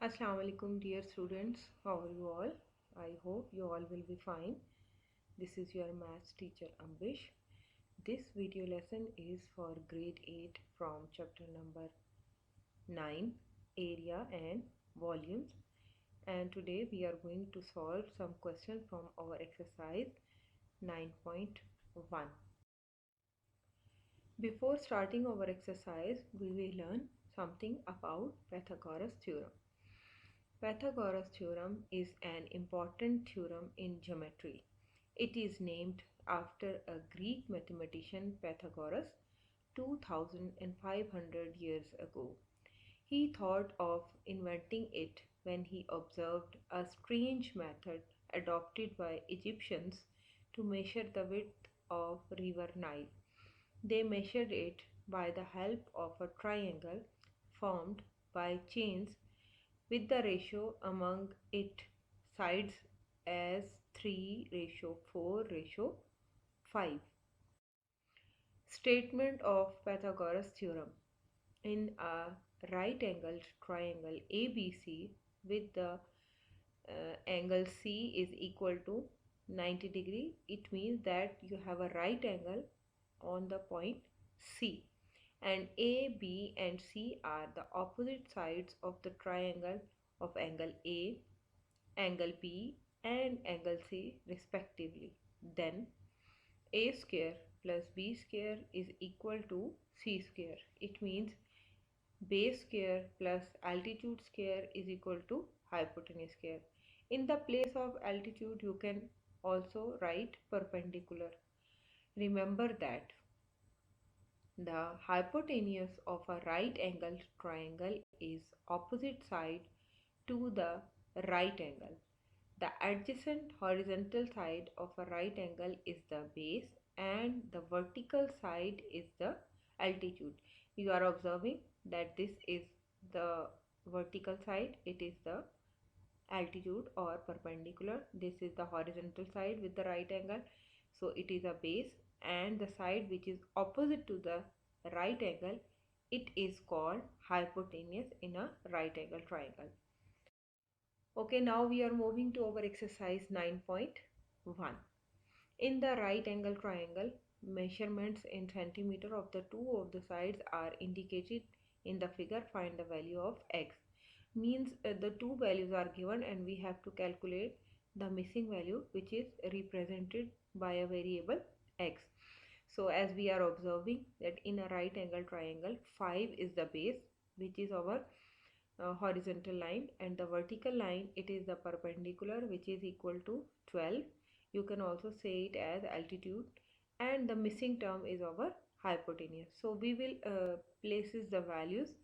Assalamu alaikum dear students, how are you all? I hope you all will be fine. This is your maths teacher Ambish. This video lesson is for grade 8 from chapter number 9, area and volumes, and today we are going to solve some questions from our exercise 9.1. Before starting our exercise, we will learn something about Pythagoras theorem. Pythagoras theorem is an important theorem in geometry. It is named after a Greek mathematician Pythagoras 2500 years ago. He thought of inventing it when he observed a strange method adopted by Egyptians to measure the width of river Nile. They measured it by the help of a triangle formed by chains with the ratio among its sides as 3:4:5. Statement of Pythagoras theorem. In a right angled triangle ABC with the angle C is equal to 90 degree, it means that you have a right angle on the point C, and A, B and C are the opposite sides of the triangle of angle A, angle B and angle C respectively. Then A square plus B square is equal to C square. It means base square plus altitude square is equal to hypotenuse square. In the place of altitude you can also write perpendicular. Remember that the hypotenuse of a right angled triangle is opposite side to the right angle. The adjacent horizontal side of a right angle is the base and the vertical side is the altitude. You are observing that this is the vertical side, it is the altitude or perpendicular. This is the horizontal side with the right angle, so it is a base, and the side which is opposite to the right angle, it is called hypotenuse in a right angle triangle. Okay, now we are moving to our exercise 9.1. In the right angle triangle, measurements in centimeter of the two of the sides are indicated in the figure. Find the value of x. Means the two values are given and we have to calculate the missing value, which is represented by a variable x. So as we are observing that in a right angle triangle, 5 is the base, which is our horizontal line, and the vertical line, it is the perpendicular, which is equal to 12. You can also say it as altitude, and the missing term is our hypotenuse. So we will places the values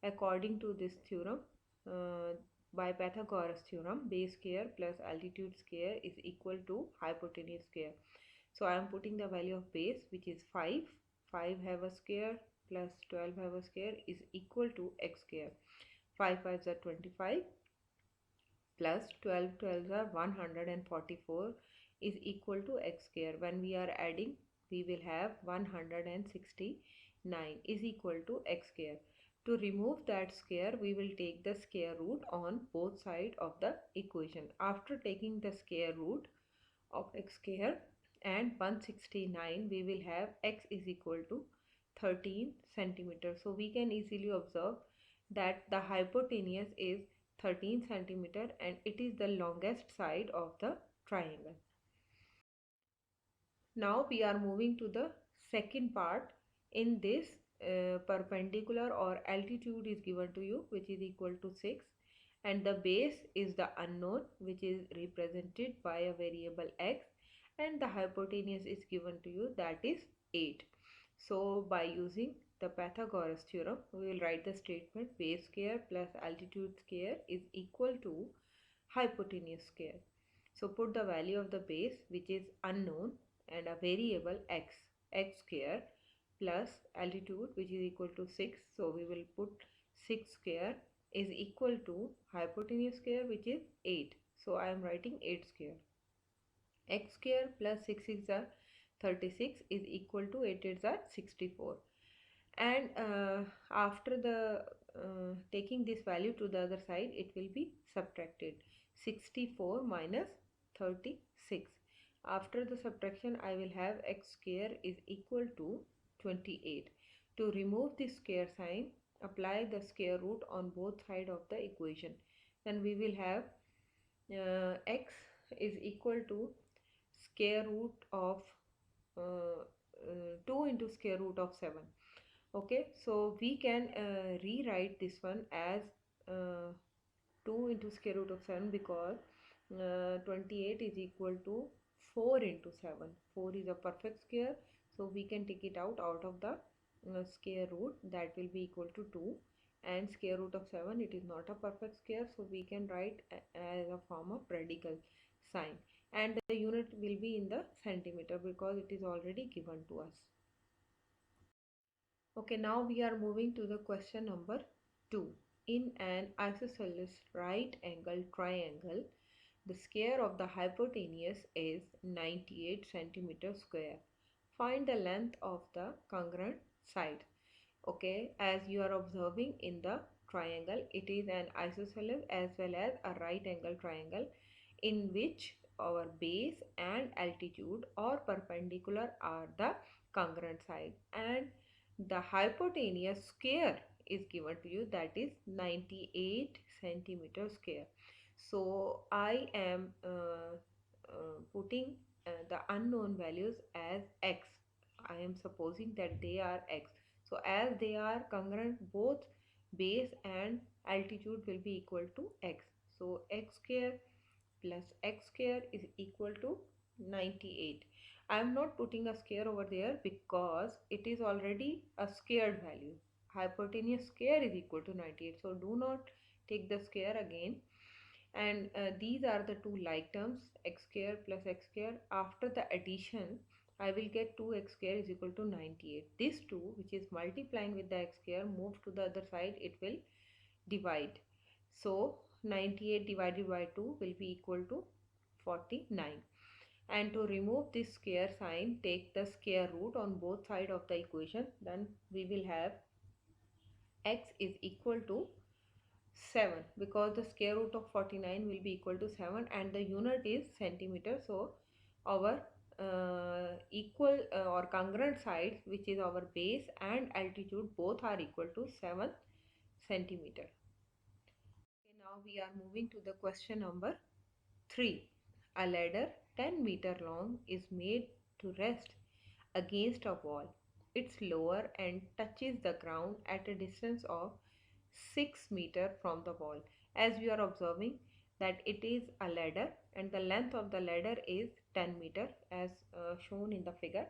according to this theorem. By Pythagoras theorem, base square plus altitude square is equal to hypotenuse square. So I am putting the value of base, which is 5. 5 have a square plus 12 have a square is equal to x square. 5 5s are 25 plus 12 12s are 144 is equal to x square. When we are adding, we will have 169 is equal to x square. To remove that square, we will take the square root on both sides of the equation. After taking the square root of x square and 169, we will have x is equal to 13 centimeters. So we can easily observe that the hypotenuse is 13 centimeter and it is the longest side of the triangle. Now we are moving to the second part. In this, perpendicular or altitude is given to you, which is equal to 6, and the base is the unknown, which is represented by a variable x, and the hypotenuse is given to you, that is 8. So by using the Pythagoras theorem, we will write the statement base square plus altitude square is equal to hypotenuse square. So put the value of the base, which is unknown, and a variable x square plus altitude, which is equal to 6. So we will put 6 square is equal to hypotenuse square, which is 8. So I am writing 8 square. X square plus 6 is 36 is equal to 8 is 64. And after the taking this value to the other side, it will be subtracted. 64 minus 36. After the subtraction, I will have x square is equal to 28. To remove the square sign, apply the square root on both sides of the equation. Then we will have x is equal to square root of 2 into square root of 7. Okay, so we can rewrite this one as 2 into square root of 7, because 28 is equal to 4 into 7. 4 is a perfect square, so we can take it out of the square root, that will be equal to 2, and square root of 7, it is not a perfect square, so we can write as a form of radical sign, and the unit will be in the centimeter because it is already given to us. Okay, now we are moving to the question number 2. In an isosceles right angle triangle, the square of the hypotenuse is 98 centimeter square. Find the length of the congruent side. Okay, as you are observing in the triangle, it is an isosceles as well as a right angle triangle in which our base and altitude or perpendicular are the congruent side, and the hypotenuse square is given to you, that is 98 centimeter square. So I am putting the unknown values as x. I am supposing that they are x. So as they are congruent, both base and altitude will be equal to x. So x square plus x square is equal to 98. I am not putting a square over there because it is already a squared value. Hypotenuse square is equal to 98. So do not take the square again. And these are the two like terms, x square plus x square. After the addition, I will get 2x square is equal to 98. This 2, which is multiplying with the x square, move to the other side, it will divide. So 98 divided by 2 will be equal to 49. And to remove this square sign, take the square root on both sides of the equation. Then we will have x is equal to 7, because the square root of 49 will be equal to 7 and the unit is centimeter. So our equal or congruent sides, which is our base and altitude, both are equal to 7 centimeter. Okay, now we are moving to the question number 3. A ladder 10-meter long is made to rest against a wall. Its lower end touches the ground at a distance of 6 meter from the wall. As we are observing that it is a ladder and the length of the ladder is 10 meter as shown in the figure,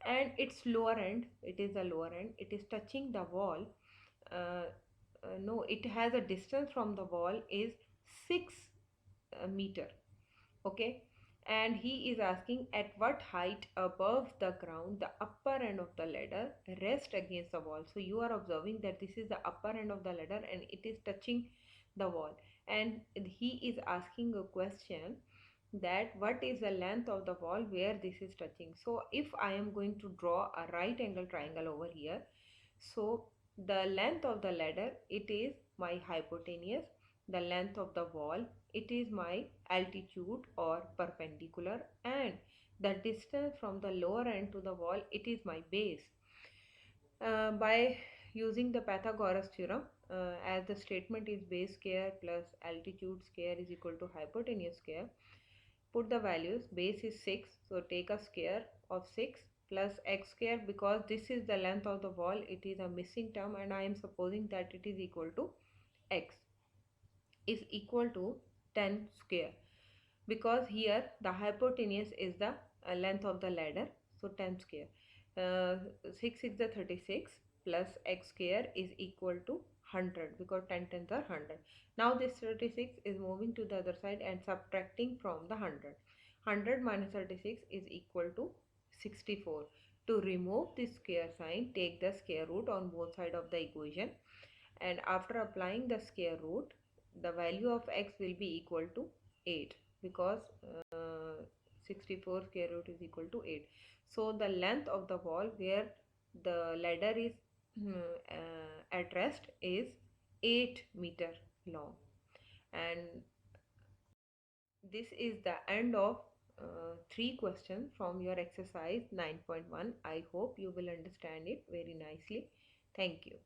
and its lower end, it is the lower end, it is touching the wall. uh, no, it has a distance from the wall is 6 meter. Okay, and he is asking at what height above the ground the upper end of the ladder rest against the wall. So you are observing that this is the upper end of the ladder and it is touching the wall, and he is asking a question that what is the length of the wall where this is touching. So if I am going to draw a right angle triangle over here, so the length of the ladder, it is my hypotenuse, the length of the wall, it is my altitude or perpendicular, and the distance from the lower end to the wall, it is my base. By using the Pythagoras theorem, as the statement is base square plus altitude square is equal to hypotenuse square, put the values. Base is 6, so take a square of 6 plus x square, because this is the length of the wall, it is a missing term and I am supposing that it is equal to x is equal to 10 square, because here the hypotenuse is the length of the ladder. So 10 square, 6 is the 36 plus x square is equal to 100, because 10 tens are 100. Now this 36 is moving to the other side and subtracting from the 100. 100 minus 36 is equal to 64. To remove this square sign, take the square root on both sides of the equation, and after applying the square root, the value of x will be equal to 8, because 64 square root is equal to 8. So the length of the wall where the ladder is at rest is 8 meter long. And this is the end of 3 questions from your exercise 9.1. I hope you will understand it very nicely. Thank you.